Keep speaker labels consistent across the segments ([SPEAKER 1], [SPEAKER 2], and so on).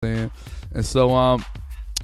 [SPEAKER 1] saying? And so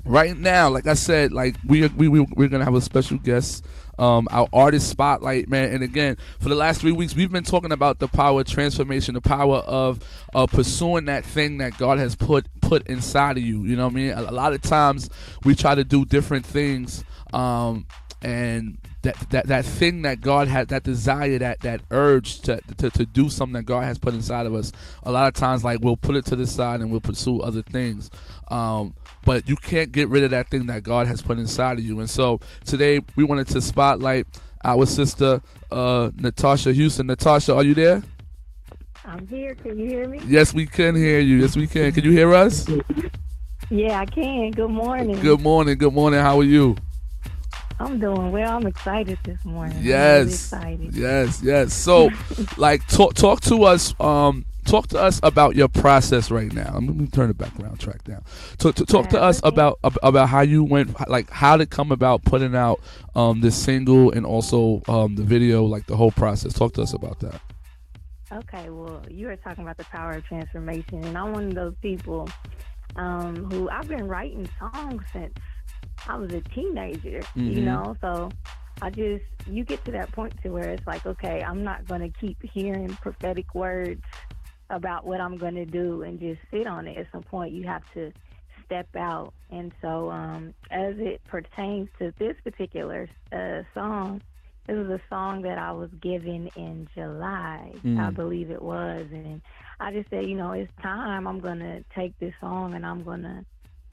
[SPEAKER 1] right now, like I said, like we're gonna have a special guest, our artist spotlight, man. And again, for the last 3 weeks, we've been talking about the power of transformation, the power of pursuing that thing that God has put inside of you. You know what I mean? A lot of times we try to do different things, and that thing that God had, that desire, that urge to do something that God has put inside of us. A lot of times, like, we'll put it to the side and we'll pursue other things. But you can't get rid of that thing that God has put inside of you. And so today we wanted to spotlight our sister, Natasha Houston. Natasha, are you there?
[SPEAKER 2] I'm here. Can you hear me?
[SPEAKER 1] Yes, we can hear you. Yes, we can. Can you hear us?
[SPEAKER 2] Yeah, I can. Good morning.
[SPEAKER 1] Good morning. Good morning. How are you?
[SPEAKER 2] I'm doing well. I'm excited this morning.
[SPEAKER 1] Yes.
[SPEAKER 2] I'm really excited.
[SPEAKER 1] Yes. So, like, talk to us. Talk to us about your process right now. I'm gonna turn the background track down. Talk to us about how you went, like, how did it come about putting out this single and also the video, like the whole process. Talk to us about that.
[SPEAKER 2] Okay, well, you were talking about the power of transformation, and I'm one of those people who I've been writing songs since I was a teenager, you know, so you get to that point to where it's like, okay, I'm not going to keep hearing prophetic words about what I'm going to do and just sit on it. At some point, you have to step out. And so as it pertains to this particular song, this was a song that I was given in July, I believe it was. And I just said, you know, it's time. I'm going to take this song and I'm going to,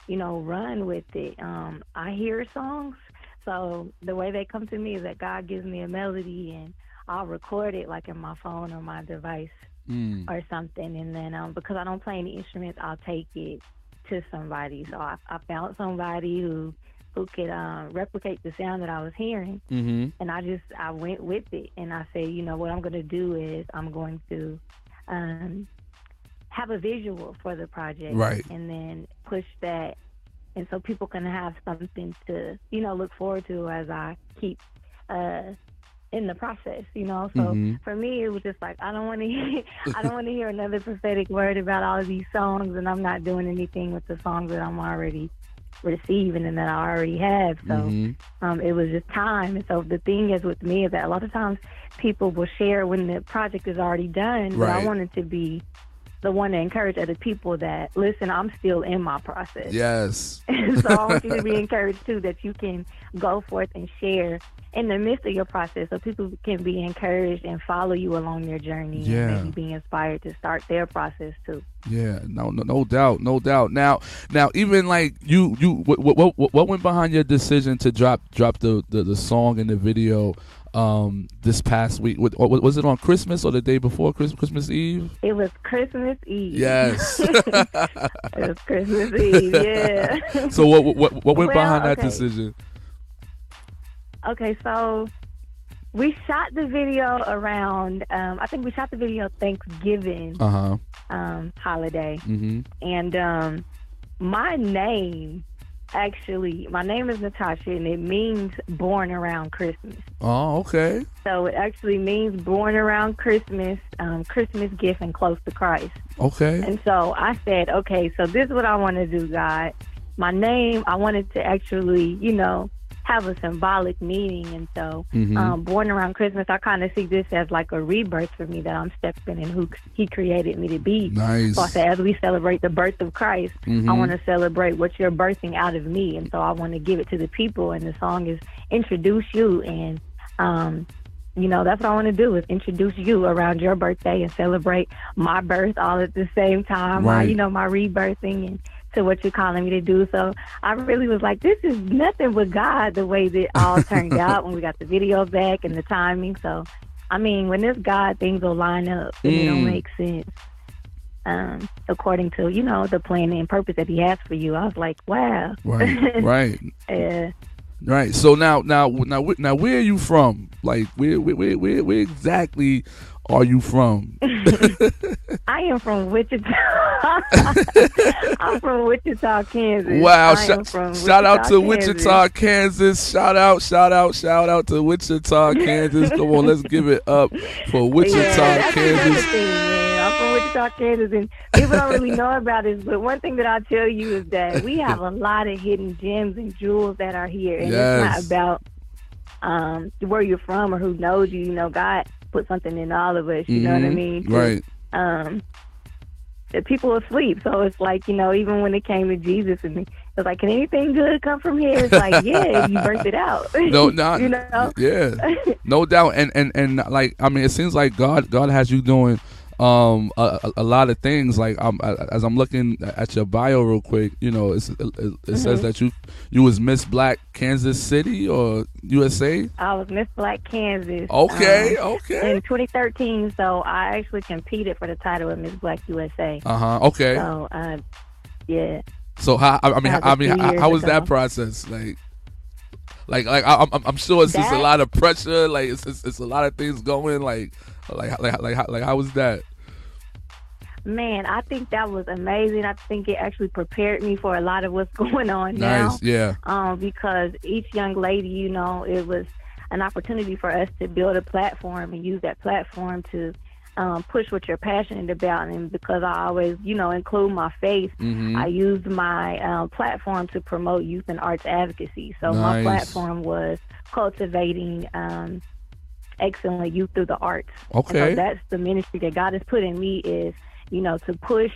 [SPEAKER 2] you know, run with it. I hear songs, so the way they come to me is that God gives me a melody and I'll record it like in my phone or my device or something, and then because I don't play any instruments, I'll take it to somebody. So I found somebody who could replicate the sound that I was hearing, and I went with it, and I said, you know, what I'm going to do is I'm going to have a visual for the project,
[SPEAKER 1] right,
[SPEAKER 2] and then push that, and so people can have something to, you know, look forward to as I keep in the process, you know. So for me, it was just like, I don't want to hear another prophetic word about all of these songs, and I'm not doing anything with the songs that I'm already receiving and that I already have. So it was just time. And so the thing is with me is that a lot of times people will share when the project is already done, but I wanted to be the one to encourage other people that, listen, I'm still in my process.
[SPEAKER 1] Yes.
[SPEAKER 2] So I want you to be encouraged too, that you can go forth and share in the midst of your process, so people can be encouraged and follow you along their journey, and maybe be inspired to start their process too.
[SPEAKER 1] Yeah, no doubt. Now, even like you, what went behind your decision to drop the song and the video this past week? Was it on Christmas or the day before Christmas Eve?
[SPEAKER 2] It was Christmas Eve.
[SPEAKER 1] Yes.
[SPEAKER 2] It was Christmas Eve. Yeah.
[SPEAKER 1] So what went behind that decision?
[SPEAKER 2] Okay, so we shot the video around, I think we shot the video Thanksgiving holiday. And my name is Natasha, and it means born around Christmas.
[SPEAKER 1] Oh, okay.
[SPEAKER 2] So it actually means born around Christmas, Christmas gift and close to Christ. Okay. And so I said, okay, so this is what I want to do, God. My name, I wanted to actually, you know, have a symbolic meaning, and so born around Christmas, I kind of see this as like a rebirth for me, that I'm stepping in who He created me to be. Nice. So I said, as we celebrate the birth of Christ, I want to celebrate what you're birthing out of me, and so I want to give it to the people. And the song is Introduce You, and you know, that's what I want to do, is introduce you around your birthday and celebrate my birth all at the same time. Right. My rebirthing and to what you're calling me to do. So I really was like, this is nothing but God, the way that all turned out when we got the video back and the timing. So, I mean, when there's God, things will line up and it'll make sense according to, you know, the plan and purpose that He has for you. I was like, wow.
[SPEAKER 1] Right.
[SPEAKER 2] Yeah.
[SPEAKER 1] Right. So now, where are you from? Like, where exactly are you from?
[SPEAKER 2] I am from Wichita. I'm from Wichita, Kansas.
[SPEAKER 1] Wow! Shout out to Wichita, Kansas. Shout out to Wichita, Kansas. Come on, let's give it up for Wichita, Kansas.
[SPEAKER 2] I'm from Wichita, Kansas, and people don't really know about this. But one thing that I'll tell you is that we have a lot of hidden gems and jewels that are here, and it's not about where you're from or who knows you. You know, God put something in all of us. You know what I mean?
[SPEAKER 1] Right.
[SPEAKER 2] The people asleep, so it's like, you know, even when it came to Jesus, and it was like, can anything good come from here? It's like, yeah, you birthed it out.
[SPEAKER 1] No, not
[SPEAKER 2] you know?
[SPEAKER 1] Yeah, no doubt. And like, I mean, it seems like God has you doing a lot of things. Like, as I'm looking at your bio real quick, you know, it says that you was Miss Black Kansas City or USA.
[SPEAKER 2] I was Miss Black Kansas.
[SPEAKER 1] Okay.
[SPEAKER 2] In 2013, so I actually competed for the title of Miss Black USA.
[SPEAKER 1] Okay.
[SPEAKER 2] So, yeah.
[SPEAKER 1] So how was that process? I'm sure it's just a lot of pressure. Like it's a lot of things going. Like how was that?
[SPEAKER 2] Man, I think that was amazing. I think it actually prepared me for a lot of what's going on now.
[SPEAKER 1] Nice, yeah.
[SPEAKER 2] Because each young lady, you know, it was an opportunity for us to build a platform and use that platform to push what you're passionate about. And because I always, you know, include my faith, I used my platform to promote youth and arts advocacy. So my platform was cultivating excellent youth through the arts.
[SPEAKER 1] Okay.
[SPEAKER 2] And so that's the ministry that God has put in me, is, you know, to push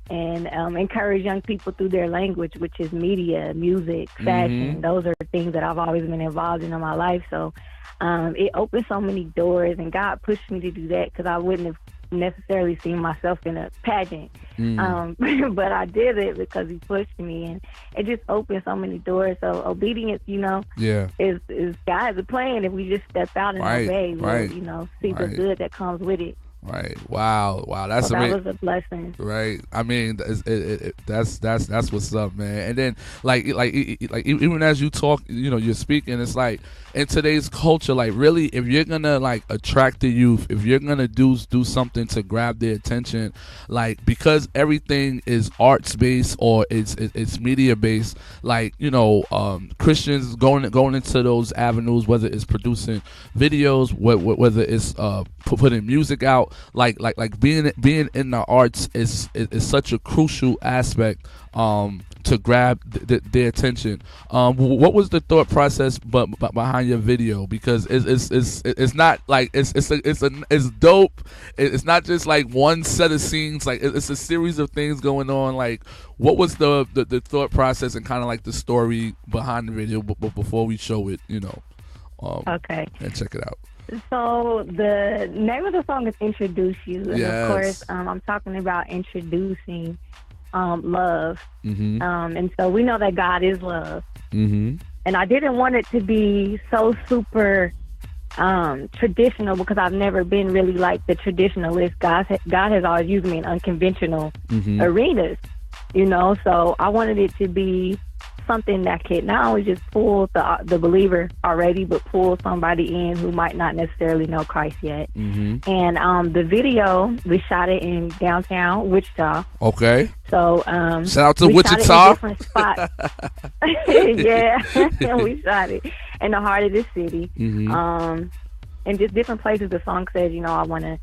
[SPEAKER 2] and encourage young people through their language, which is media, music, fashion. Those are things that I've always been involved in my life. So it opened so many doors, and God pushed me to do that, because I wouldn't have necessarily seen myself in a pageant. But I did it because he pushed me, and it just opened so many doors. So obedience, you know, is God's plan. If we just step out and obey, we'll, you know, see the good that comes with it.
[SPEAKER 1] Right. Wow. That's
[SPEAKER 2] that was a blessing.
[SPEAKER 1] Right. I mean, that's what's up, man. And then like even as you talk, you know, you're speaking, it's like, in today's culture, like, really, if you're gonna like attract the youth, if you're gonna do something to grab their attention, like, because everything is arts based or it's media based, like, you know, Christians going into those avenues, whether it's producing videos, whether it's putting music out, like being in the arts is such a crucial aspect to grab their attention. What was the thought process behind your video? Because it's not like it's dope. It's not just like one set of scenes. Like, it's a series of things going on. Like, what was the thought process and kind of like the story behind the video before we show it? You know.
[SPEAKER 2] Okay.
[SPEAKER 1] And check it out.
[SPEAKER 2] So the name of the song is Introduce You. And of course, I'm talking about introducing love. And so we know that God is love. And I didn't want it to be so super traditional, because I've never been really like the traditionalist. God has always used me in unconventional arenas, you know. So I wanted it to be something that could not only just pull the believer already, but pull somebody in who might not necessarily know Christ yet. And the video, we shot it in downtown Wichita.
[SPEAKER 1] Okay.
[SPEAKER 2] So
[SPEAKER 1] shout out to
[SPEAKER 2] we
[SPEAKER 1] Wichita.
[SPEAKER 2] Shot it in different spots. Yeah, we shot it in the heart of the city. And just different places. The song says, you know, I want to.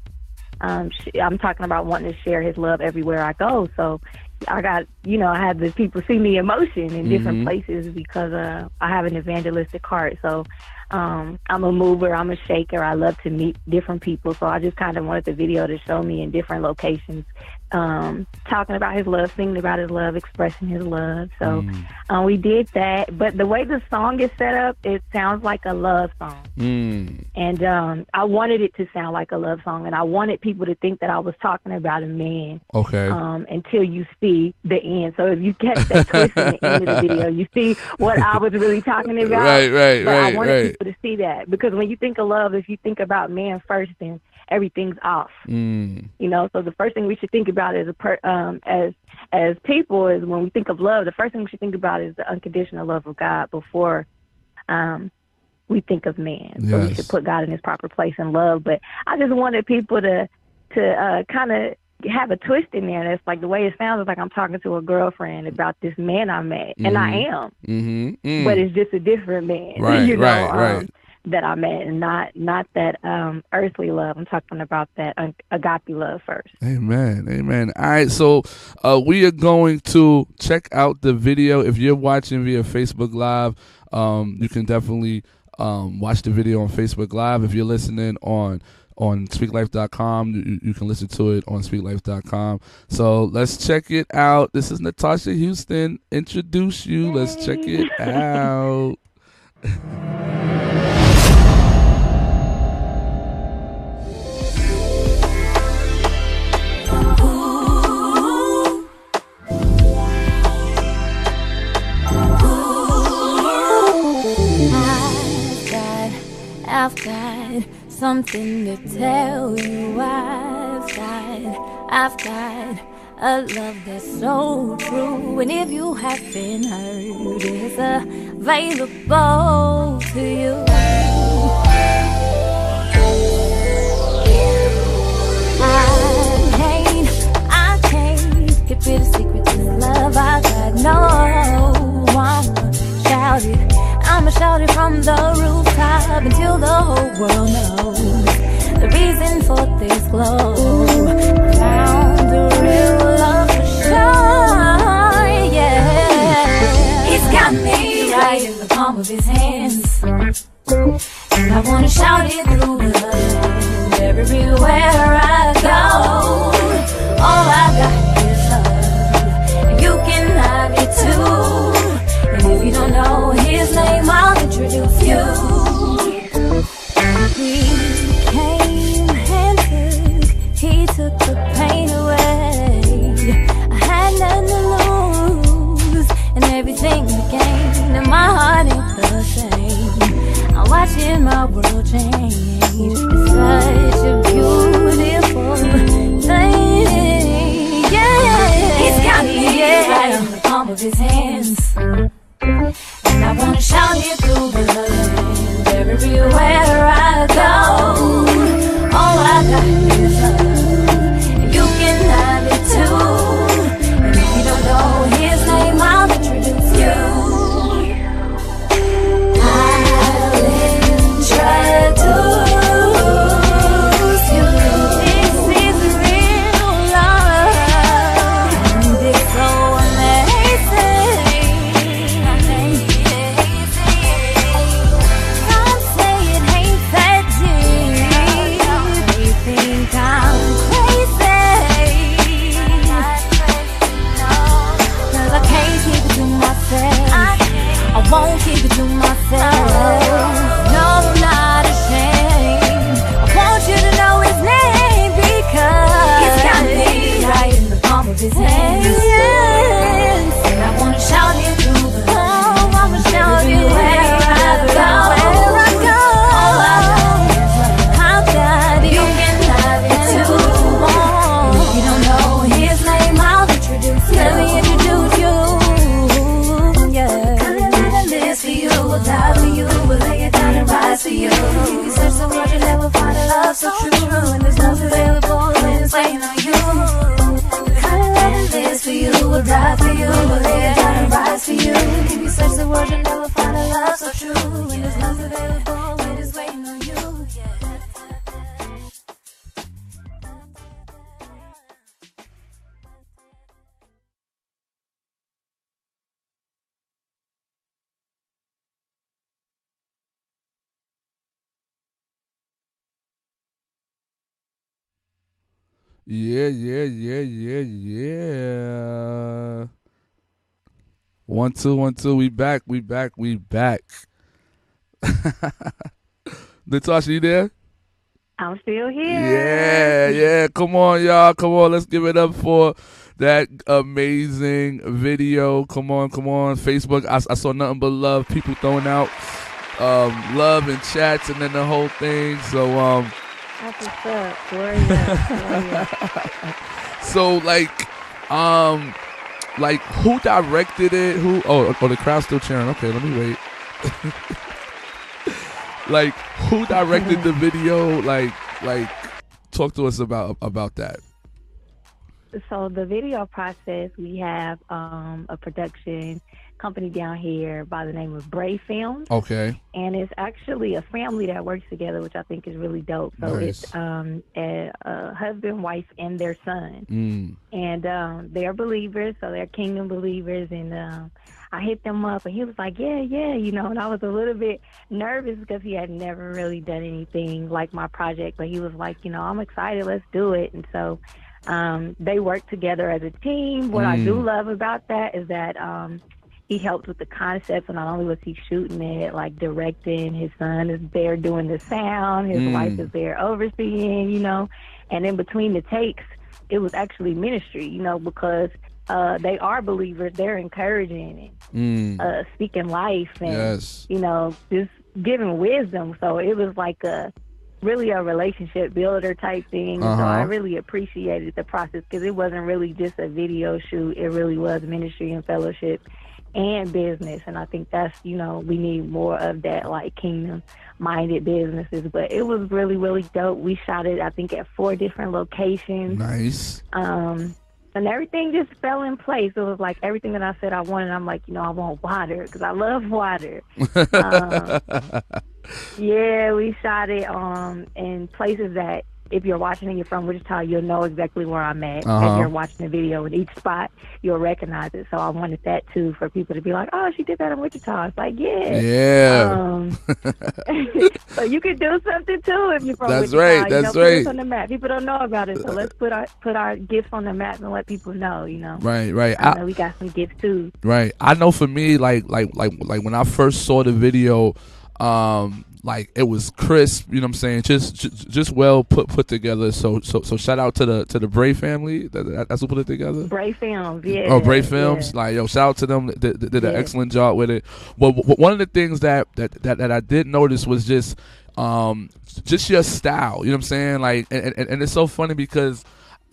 [SPEAKER 2] I'm talking about wanting to share His love everywhere I go. So I got, you know, I have the people see me in motion in different places, because I have an evangelistic heart. So I'm a mover, I'm a shaker. I love to meet different people. So I just kind of wanted the video to show me in different locations, talking about His love, singing about His love, expressing His love. So we did that. But the way the song is set up, it sounds like a love song. And I wanted it to sound like a love song, and I wanted people to think that I was talking about a man.
[SPEAKER 1] Okay.
[SPEAKER 2] Until you see the end. So if you catch that twist in the end of the video, you see what I was really talking about.
[SPEAKER 1] Right.
[SPEAKER 2] I wanted people to see that, because when you think of love, if you think about man first, then everything's off. You know, so the first thing we should think about as as people is, when we think of love, the first thing we should think about is the unconditional love of God before we think of man. So we should put God in His proper place in love. But I just wanted people to kind of have a twist in there. That's like, the way it sounds is like I'm talking to a girlfriend about this man I met, and I am, but it's just a different man.
[SPEAKER 1] Right,
[SPEAKER 2] you know?
[SPEAKER 1] right.
[SPEAKER 2] that I'm at, and not that earthly love. I'm talking about that agape love first.
[SPEAKER 1] Amen. Amen. All right. So we are going to check out the video. If you're watching via Facebook Live, you can definitely watch the video on Facebook Live. If you're listening on speaklife.com, you can listen to it on speaklife.com. So let's check it out. This is Natasha Houston. Introduce you.
[SPEAKER 2] Yay.
[SPEAKER 1] Let's check it out.
[SPEAKER 3] I've got something to tell you. I've got a love that's so true. And if you haven't heard, it's available to you. I can't get rid of secrets of love I got. No, I'ma shout it from the rooftop until the whole world knows the reason for this glow. Found the real love for sure, yeah. He's got me right in the palm of his hands, and I wanna shout it through the land. Everywhere I go, all I got is love, and you can have it too. If you don't know his name, I'll introduce you. He came and he took the pain away. I had nothing to lose and everything to gain, and my heart ain't the same. I'm watching my world change. It's such a beautiful thing, yeah. He's got me right in the palm of his hands, and I wanna shout it through the land. Everywhere I go, all I got is love, and you can have it too. And if you don't know his name, I'll introduce you. I'll introduce you. This is real love, and it's so amazing. Some say it ain't that deep. They think I'm crazy, 'cause I can't keep it to myself. I won't keep it to myself. No, I'm not ashamed. I want you to know his name, because he's got me right in the palm of his hands. And I wanna shout it through the land. I'ma shout it where I go. All I got is love. I've got it. You can have it too. If you don't know his name, I'll introduce you. Let me introduce you. Yeah. I'll live for you, will die for you, will lay it down and rise for you. You search the world, you never find a love so true, and there's nothing available when it's waiting on you. The kind of love that lives for you, will die for you, will lay it down and rise for you. If you search the world, you never find a love so true, and there's nothing available when it's waiting on you.
[SPEAKER 1] Yeah. 1 2 1 2. We back. Natasha, you there?
[SPEAKER 2] I'm still here.
[SPEAKER 1] Yeah. Come on, y'all. Come on. Let's give it up for that amazing video. Come on. Facebook. I saw nothing but love. People throwing out love and chats and then the whole thing. So
[SPEAKER 2] That's what's up. Gloria.
[SPEAKER 1] So like who directed it? The crowd's still cheering. Okay, let me wait. Like who directed the video? Like talk to us about that.
[SPEAKER 2] So the video process, we have a production company down here by the name of Bray Films.
[SPEAKER 1] Okay.
[SPEAKER 2] And it's actually a family that works together, which I think is really dope. So
[SPEAKER 1] Nice.
[SPEAKER 2] it's a husband, wife, and their son. And they're believers, so they're kingdom believers. And I hit them up, and he was like, yeah, and I was a little bit nervous because he had never really done anything like my project. But he was like, I'm excited, let's do it. And so they work together as a team. What I do love about that is that he helped with the concept, and not only was he shooting it, like directing, his son is there doing the sound, his wife is there overseeing, and in between the takes, it was actually ministry, because they are believers, they're encouraging and speaking life and, just giving wisdom. So it was like really a relationship builder type thing. So I really appreciated the process because it wasn't really just a video shoot. It really was ministry and fellowship and business. And I think that's, we need more of that, like kingdom-minded businesses. But it was really, really dope. We shot it, I think, at 4 different locations.
[SPEAKER 1] Nice.
[SPEAKER 2] And everything just fell in place. It was like everything that I said I wanted. I'm like, I want water because I love water. Yeah, we shot it in places that if you're watching and you're from Wichita, you'll know exactly where I'm at. As you're watching the video, in each spot, you'll recognize it. So I wanted that, too, for people to be like, oh, she did that in Wichita. It's like, yeah.
[SPEAKER 1] Yeah.
[SPEAKER 2] So you can do something, too, if you're from
[SPEAKER 1] That's
[SPEAKER 2] Wichita.
[SPEAKER 1] right. That's
[SPEAKER 2] put
[SPEAKER 1] right.
[SPEAKER 2] us on the map. People don't know about it, so let's put our gifts on the map and let people know,
[SPEAKER 1] Right.
[SPEAKER 2] I know we got some gifts, too.
[SPEAKER 1] Right. I know for me, like when I first saw the video, like it was crisp, you know what I'm saying? Just well put together. So shout out to the Bray family. That's who put it together.
[SPEAKER 2] Bray Films, yeah.
[SPEAKER 1] Oh, Bray Films,
[SPEAKER 2] yeah.
[SPEAKER 1] like shout out to them. They did an excellent job with it. Well, one of the things that I did notice was just your style. You know what I'm saying? Like, and it's so funny because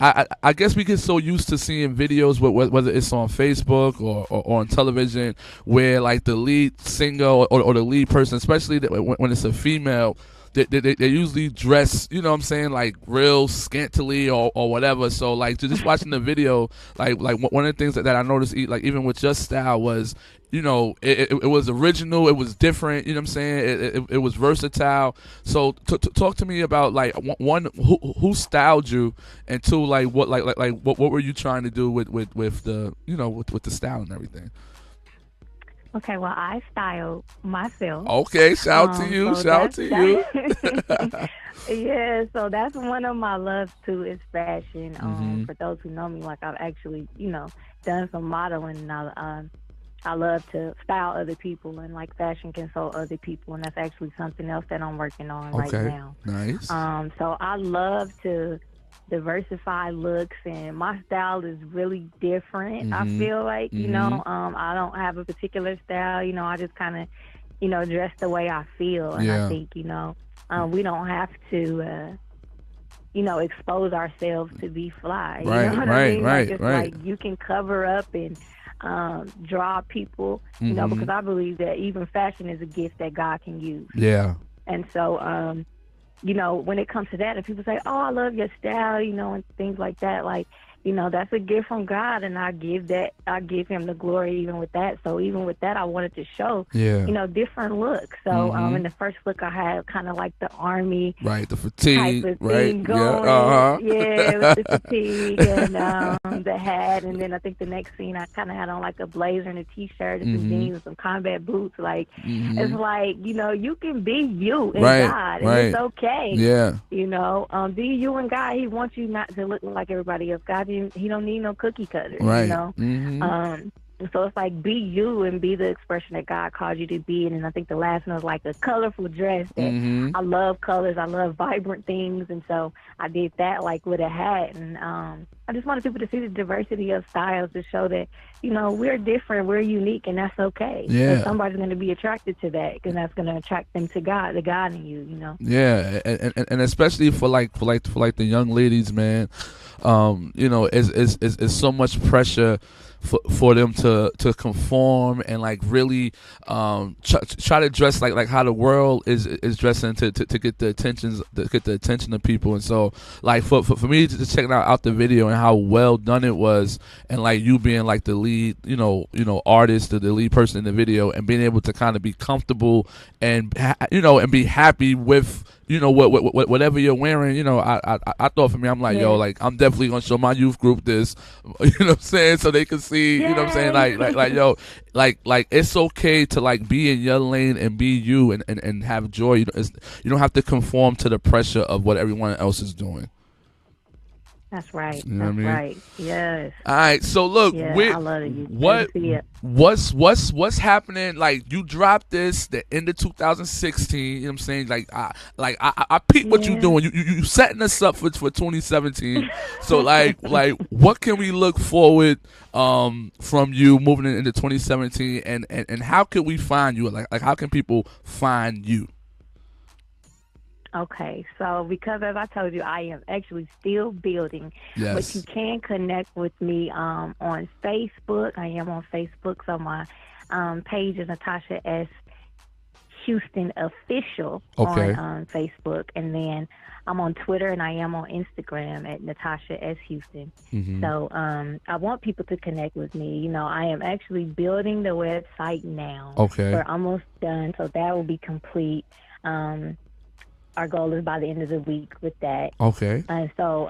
[SPEAKER 1] I guess we get so used to seeing videos, whether it's on Facebook or on television, where like the lead singer or the lead person, especially when it's a female, they usually dress, you know what I'm saying, like real scantily or whatever. So like just watching the video, like one of the things that I noticed, like even with your style was, it was original, it was different, you know what I'm saying, it was versatile. So talk to me about like one, who styled you, and two, like what were you trying to do with the with the style and everything.
[SPEAKER 2] Okay, well, I style myself.
[SPEAKER 1] Okay, shout to you.
[SPEAKER 2] Yeah, so that's one of my loves too, is fashion. For those who know me, like I've actually, done some modeling, and I love to style other people, and like fashion consult other people, and that's actually something else that I'm working on right now.
[SPEAKER 1] Nice.
[SPEAKER 2] So I love to diversify looks, and my style is really different. I feel like, I don't have a particular style. I just kind of, dress the way I feel, and I think, we don't have to, expose ourselves to be fly. You know what I mean? Like, it's like you can cover up and draw people, because I believe that even fashion is a gift that God can use. Yeah. And so, when it comes to that, and people say, oh, I love your style, and things like that, like, that's a gift from God, and I give him the glory even with that. So even with that, I wanted to show, different looks. So in the first look, I had kind of like the army,
[SPEAKER 1] the fatigue,
[SPEAKER 2] type of thing going. Yeah, with the fatigue and the hat, and then I think the next scene, I kind of had on like a blazer and a t-shirt and some jeans and some combat boots. Like it's like, you can be you in God, and it's okay. Yeah, be you in God. He wants you not to look like everybody else. God, he don't need no cookie cutter, so it's like, be you and be the expression that God called you to be. And I think the last one was like a colorful dress. That I love colors, I love vibrant things, and so I did that like with a hat. And I just wanted people to see the diversity of styles, to show that we're different, we're unique, and that's okay. Yeah, and somebody's going to be attracted to that, because that's going to attract them to God, the God in you.
[SPEAKER 1] Yeah, and especially for the young ladies, man. It's so much pressure for them to conform and like really try to dress like how the world is dressing to get the attention of people. And so like for me to check out the video and how well done it was, and like you being like the lead artist or the lead person in the video, and being able to kind of be comfortable and and be happy with whatever you're wearing. I thought for me, I'm like, yo, like I'm definitely gonna show my youth group this, what I'm saying, so they can see, what I'm saying, like yo, like it's okay to like be in your lane and be you and have joy. You don't have to conform to the pressure of what everyone else is doing.
[SPEAKER 2] That's right.
[SPEAKER 1] You know
[SPEAKER 2] That's
[SPEAKER 1] what I mean?
[SPEAKER 2] right. Yes.
[SPEAKER 1] All right. So look,
[SPEAKER 2] I love it.
[SPEAKER 1] what's happening? Like you dropped this the end of 2016. You know what I'm saying? Like I peeped what you doing. You setting us up for 2017. So like what can we look forward from you moving into 2017, and how can we find you? Like how can people find you?
[SPEAKER 2] Okay, so because as I told you, I am actually still building, but you can connect with me on Facebook. I am on Facebook, so my page is Natasha S. Houston Official on Facebook, and then I'm on Twitter and I am on Instagram at Natasha S. Houston. Mm-hmm. So I want people to connect with me. I am actually building the website now.
[SPEAKER 1] Okay,
[SPEAKER 2] we're almost done, so that will be complete. Our goal is by the end of the week with that.
[SPEAKER 1] Okay.
[SPEAKER 2] And so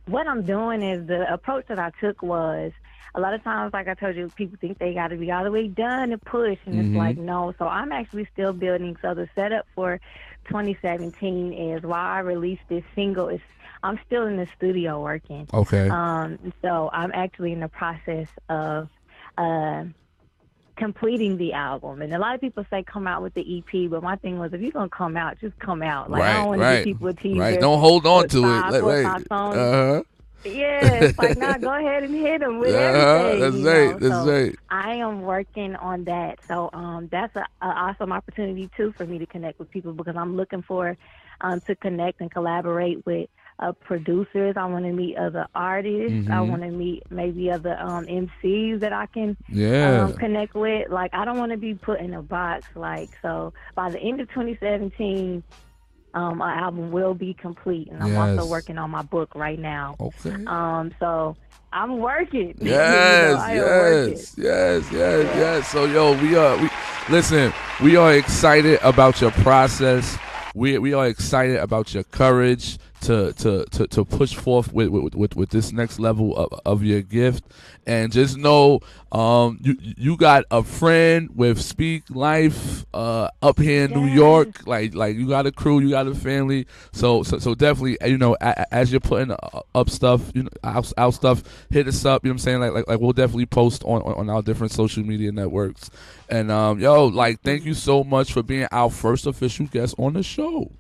[SPEAKER 2] what I'm doing is, the approach that I took was, a lot of times, like I told you, people think they got to be all the way done and push, and it's like, no. So I'm actually still building. So the setup for 2017 is, while I release this single, I'm still in the studio working.
[SPEAKER 1] Okay.
[SPEAKER 2] So I'm actually in the process of completing the album. And a lot of people say come out with the EP, but my thing was, if you're going to come out, just come out. Like, I don't want to give people a teaser.
[SPEAKER 1] Right, don't hold on to it.
[SPEAKER 2] Yeah, it's like, nah, go ahead and hit them with everything.
[SPEAKER 1] That's right.
[SPEAKER 2] I am working on that. So that's an awesome opportunity, too, for me to connect with people, because I'm looking for to connect and collaborate with producers. I want to meet other artists. Mm-hmm. I want to meet maybe other MCs that I can connect with. Like, I don't want to be put in a box. Like, so by the end of 2017, our album will be complete, and I'm also working on my book right now.
[SPEAKER 1] Okay.
[SPEAKER 2] So I'm working.
[SPEAKER 1] Yes. So we are excited about your process. We are excited about your courage to push forth with this next level of your gift. And just know you got a friend with Speak Life up here in New York. Like you got a crew, you got a family. So definitely, as you're putting up stuff, our stuff, hit us up. You know what I'm saying? Like we'll definitely post on our different social media networks. And thank you so much for being our first official guest on the show.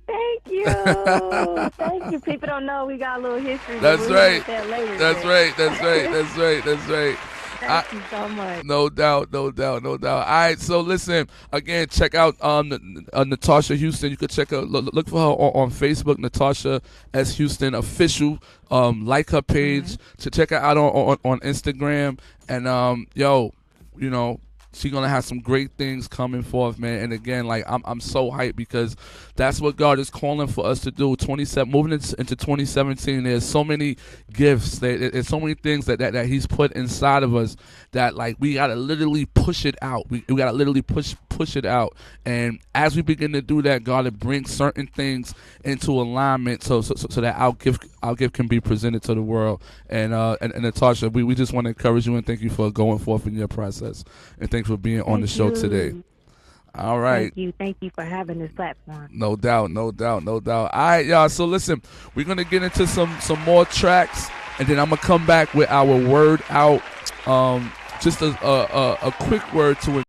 [SPEAKER 2] Thank you. Thank you. People don't know we got a little history.
[SPEAKER 1] That's right.
[SPEAKER 2] That's
[SPEAKER 1] right.
[SPEAKER 2] Thank you so much.
[SPEAKER 1] No doubt. All right, so listen, again, check out Natasha Houston. You could check out, look for her on Facebook, Natasha S. Houston Official. Like her page. To check her out on Instagram. And she's gonna have some great things coming forth, man. And again, like I'm so hyped, because that's what God is calling for us to do. Moving into 2017, there's so many gifts. There's so many things that He's put inside of us that, like, we gotta literally push it out. We gotta literally push it out. And as we begin to do that, God will bring certain things into alignment, so that our gift can be presented to the world. And Natasha, we just want to encourage you and thank you for going forth in your process. And thanks for being on the show today. All right.
[SPEAKER 2] Thank you for having this platform.
[SPEAKER 1] No doubt. All right, y'all. So listen, we're gonna get into some more tracks, and then I'm gonna come back with our word out. Just a quick word to